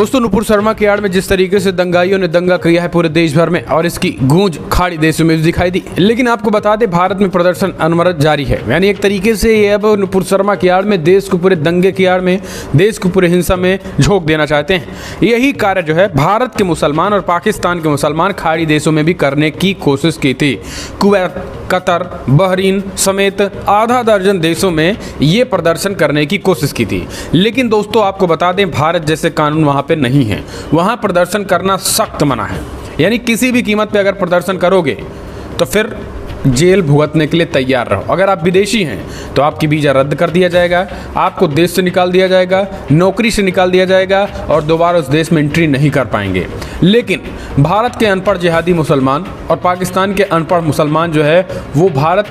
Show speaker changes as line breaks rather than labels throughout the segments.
दोस्तों नुपुर शर्मा की आड़ में जिस तरीके से दंगाइयों ने दंगा किया है पूरे देश भर में और इसकी गूंज खाड़ी देशों में भी दिखाई दी। लेकिन आपको बता दें भारत में प्रदर्शन अनवरत जारी है। यानी एक तरीके से ये अब नुपुर शर्मा की आड़ में देश को पूरे दंगे की आड़ में देश को पूरे हिंसा में झोंक देना चाहते हैं। यही कार्य जो है भारत के मुसलमान और पाकिस्तान के मुसलमान खाड़ी देशों में भी करने की कोशिश की थी। कुवैत, कतर, बहरीन समेत आधा दर्जन देशों में ये प्रदर्शन करने की कोशिश की थी। लेकिन दोस्तों आपको बता दें भारत जैसे कानून वहाँ पे नहीं है। वहाँ प्रदर्शन करना सख्त मना है। यानी किसी भी कीमत पे अगर प्रदर्शन करोगे तो फिर जेल भुगतने के लिए तैयार रहो। अगर आप विदेशी हैं तो आपकी वीज़ा रद्द कर दिया जाएगा, आपको देश से निकाल दिया जाएगा, नौकरी से निकाल दिया जाएगा और दोबारा उस देश में एंट्री नहीं कर पाएंगे। लेकिन भारत के अनपढ़ जिहादी मुसलमान और पाकिस्तान के अनपढ़ मुसलमान जो है वो भारत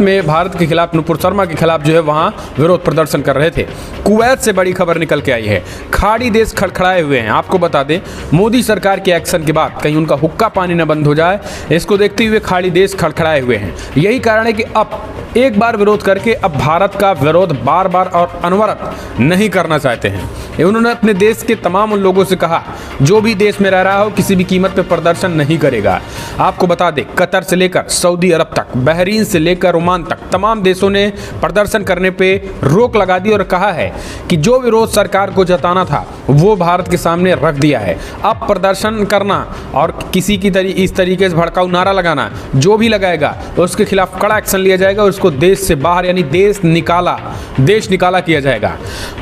के खिलाफ नुपुर शर्मा के खिलाफ जो है वहाँ विरोध प्रदर्शन कर रहे थे। कुवैत से बड़ी खबर निकल के आई है। खाड़ी देश खड़खड़ाए हुए हैं। आपको बता दें मोदी सरकार के एक्शन के बाद कहीं उनका हुक्का पानी न बंद हो जाए, इसको देखते हुए खाड़ी देश खड़खड़ाए हुए हैं। यही कारण है कि अब एक बार विरोध करके अब भारत का विरोध बार बार और अनवरत नहीं करना चाहते हैं। उन्होंने अपने देश के तमाम उन लोगों से कहा जो भी देश में रह रहा हो किसी भी कीमत पर प्रदर्शन नहीं करेगा। आपको बता दें कतर से लेकर सऊदी अरब तक, बहरीन से लेकर ओमान तक तमाम देशों ने प्रदर्शन करने पे रोक लगा दी और कहा है कि जो विरोध सरकार को जताना था वो भारत के सामने रख दिया है। अब प्रदर्शन करना और किसी की इस तरीके से भड़काऊ नारा लगाना जो भी लगाएगा उसके खिलाफ कड़ा एक्शन लिया जाएगा और उसको देश से बाहर यानी देश निकाला किया जाएगा।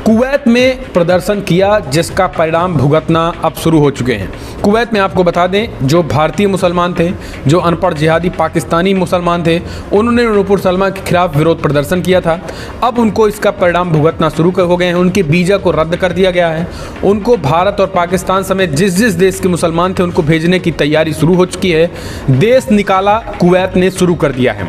कुवैत में प्रदर्शन किया जिसका परिणाम भुगतना अब शुरू हो चुके हैं। कुवैत में आपको बता दें जो भारतीय मुसलमान थे, जो अनपढ़ जिहादी पाकिस्तानी मुसलमान थे, उन्होंने नुपुर शर्मा के खिलाफ विरोध प्रदर्शन किया था। अब उनको इसका परिणाम भुगतना शुरू हो गए हैं। उनके वीज़ा को रद्द कर दिया गया है। उनको भारत और पाकिस्तान समेत जिस जिस देश के मुसलमान थे उनको भेजने की तैयारी शुरू हो चुकी है। देश निकाला कुवैत ने शुरू कर दिया है।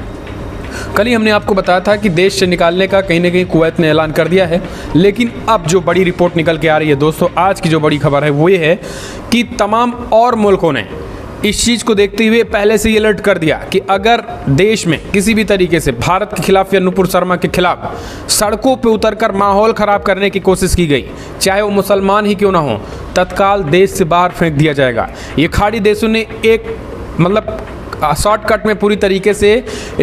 कल ही हमने आपको बताया था कि देश से निकालने का कहीं ना कहीं कुवैत ने ऐलान कर दिया है। लेकिन अब जो बड़ी रिपोर्ट निकल के आ रही है दोस्तों, आज की जो बड़ी खबर है वो ये है कि तमाम और मुल्कों ने इस चीज़ को देखते हुए पहले से ही अलर्ट कर दिया कि अगर देश में किसी भी तरीके से भारत के खिलाफ या नुपुर शर्मा के खिलाफ सड़कों पे उतरकर माहौल ख़राब करने की कोशिश की गई, चाहे वो मुसलमान ही क्यों ना हो, तत्काल देश से बाहर फेंक दिया जाएगा। ये खाड़ी देशों ने एक शॉर्टकट में पूरी तरीके से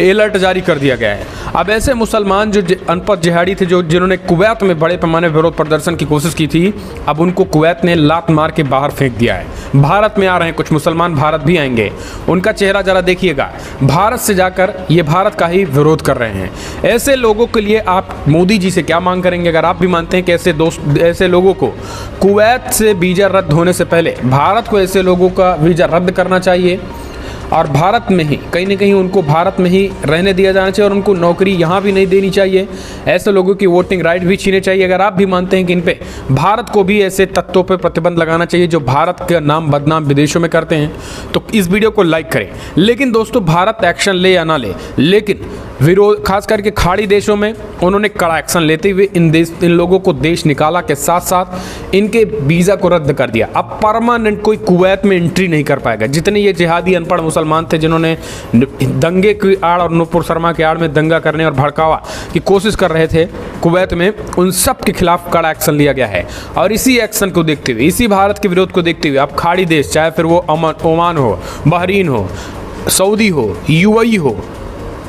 अलर्ट जारी कर दिया गया है। अब ऐसे मुसलमान जो अनपढ़ जिहादी थे जिन्होंने कुवैत में बड़े पैमाने विरोध प्रदर्शन की कोशिश की थी, अब उनको कुवैत ने लात मार के बाहर फेंक दिया है। भारत में आ रहे हैं कुछ मुसलमान, भारत भी आएंगे। उनका चेहरा जरा देखिएगा, भारत से जाकर ये भारत का ही विरोध कर रहे हैं। ऐसे लोगों के लिए आप मोदी जी से क्या मांग करेंगे? अगर आप भी मानते हैं कि ऐसे लोगों को कुवैत से वीज़ा रद्द होने से पहले भारत को ऐसे लोगों का वीज़ा रद्द करना चाहिए और भारत में ही कहीं ना कहीं उनको भारत में ही रहने दिया जाना चाहिए और उनको नौकरी यहाँ भी नहीं देनी चाहिए। ऐसे लोगों की वोटिंग राइट भी छीने चाहिए। अगर आप भी मानते हैं कि इन पे भारत को भी ऐसे तत्वों पे प्रतिबंध लगाना चाहिए जो भारत का नाम बदनाम विदेशों में करते हैं, तो इस वीडियो को लाइक करें। लेकिन दोस्तों भारत एक्शन ले या ना ले, लेकिन विरोध खास करके खाड़ी देशों में उन्होंने कड़ा एक्शन लेते हुए इन लोगों को देश निकाला के साथ साथ इनके वीज़ा को रद्द कर दिया। अब परमानेंट कोई कुवैत में एंट्री नहीं कर पाएगा। जितने ये जिहादी अनपढ़ मुसलमान थे जिन्होंने दंगे की आड़ और नुपुर शर्मा के आड़ में दंगा करने और भड़कावा की कोशिश कर रहे थे कुवैत में, उन सब के खिलाफ कड़ा एक्शन लिया गया है। और इसी एक्शन को देखते हुए, इसी भारत के विरोध को देखते हुए अब खाड़ी देश, चाहे फिर वो ओमान हो, बहरीन हो, सऊदी हो, यूएई हो,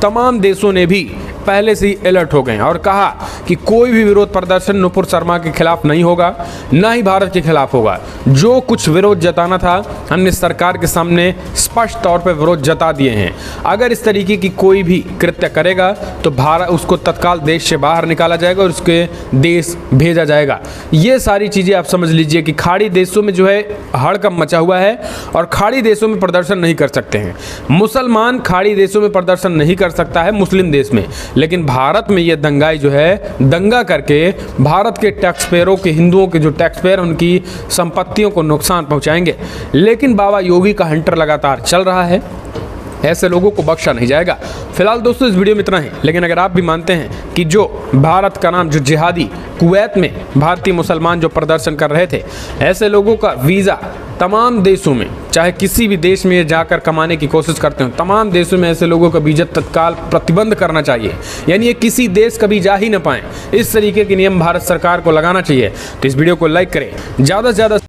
तमाम देशों ने भी पहले से ही अलर्ट हो गए हैं और कहा कि कोई भी विरोध प्रदर्शन नुपुर शर्मा के खिलाफ नहीं होगा, ना ही भारत के खिलाफ होगा। जो कुछ विरोध जताना था हमने सरकार के सामने स्पष्ट तौर पर विरोध जता दिए हैं। अगर इस तरीके की कोई भी कृत्य करेगा तो भारत उसको तत्काल देश से बाहर निकाला जाएगा और उसके देश भेजा जाएगा। ये सारी चीज़ें आप समझ लीजिए कि खाड़ी देशों में जो है हड़कंप मचा हुआ है और खाड़ी देशों में प्रदर्शन नहीं कर सकते हैं। मुसलमान खाड़ी देशों में प्रदर्शन नहीं कर सकता है मुस्लिम देश में, लेकिन भारत में ये दंगाई जो है दंगा करके भारत के टैक्स पेयरों के, हिंदुओं के जो टैक्स पेयर उनकी संपत्तियों को नुकसान पहुंचाएंगे। लेकिन बाबा योगी का हंटर लगातार चल रहा है, ऐसे लोगों को बख्शा नहीं जाएगा। फिलहाल दोस्तों इस वीडियो में इतना ही। लेकिन अगर आप भी मानते हैं कि जो भारत का नाम जो जिहादी कुवैत में भारतीय मुसलमान जो प्रदर्शन कर रहे थे, ऐसे लोगों का वीज़ा तमाम देशों में, चाहे किसी भी देश में जाकर कमाने की कोशिश करते हो, तमाम देशों में ऐसे लोगों का वीज़ा तत्काल प्रतिबंध करना चाहिए। यानी ये किसी देश कभी जा ही ना पाएँ, इस तरीके के नियम भारत सरकार को लगाना चाहिए। तो इस वीडियो को लाइक करें, ज़्यादा से ज़्यादा